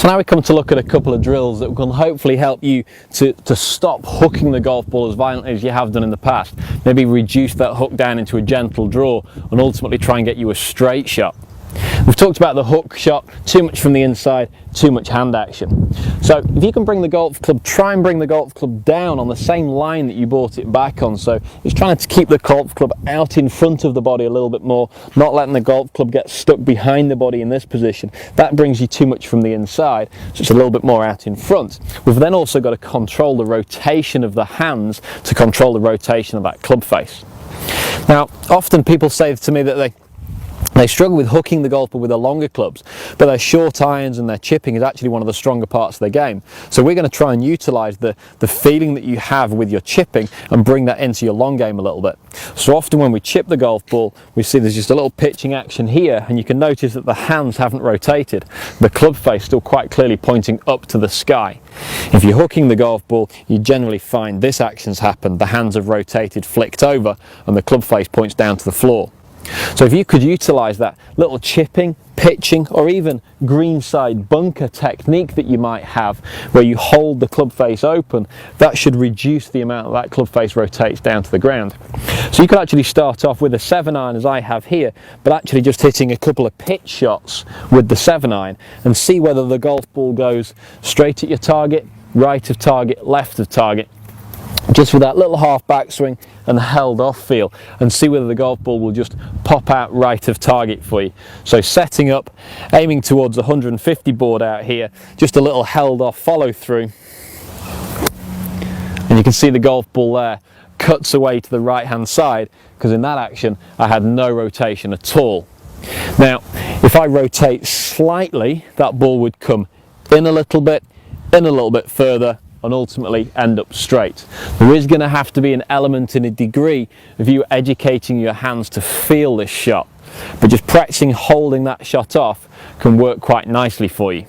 So now we come to look at a couple of drills that will hopefully help you to stop hooking the golf ball as violently as you have done in the past. Maybe reduce that hook down into a gentle draw and ultimately try and get you a straight shot. We've talked about the hook shot, too much from the inside, too much hand action. So if you can bring the golf club, try and bring the golf club down on the same line that you brought it back on. So it's trying to keep the golf club out in front of the body a little bit more, not letting the golf club get stuck behind the body in this position. That brings you too much from the inside, so it's a little bit more out in front. We've then also got to control the rotation of the hands to control the rotation of that club face. Now, often people say to me that they struggle with hooking the golf ball with the longer clubs, but their short irons and their chipping is actually one of the stronger parts of their game. So we're going to try and utilise the feeling that you have with your chipping and bring that into your long game a little bit. So often when we chip the golf ball, we see there's just a little pitching action here, and you can notice that the hands haven't rotated. The club face still quite clearly pointing up to the sky. If you're hooking the golf ball, you generally find this action's happened, the hands have rotated, flicked over, and the club face points down to the floor. So if you could utilise that little chipping, pitching, or even greenside bunker technique that you might have, where you hold the club face open, that should reduce the amount that club face rotates down to the ground. So you could actually start off with a 7-iron as I have here, but actually just hitting a couple of pitch shots with the 7-iron and see whether the golf ball goes straight at your target, right of target, left of target, just with that little half backswing and held off feel, and see whether the golf ball will just pop out right of target for you. So setting up, aiming towards 150 board out here, just a little held off follow through, and you can see the golf ball there cuts away to the right hand side, because in that action I had no rotation at all. Now if I rotate slightly, that ball would come in a little bit further, and ultimately end up straight. There is going to have to be an element in a degree of you educating your hands to feel this shot, but just practicing holding that shot off can work quite nicely for you.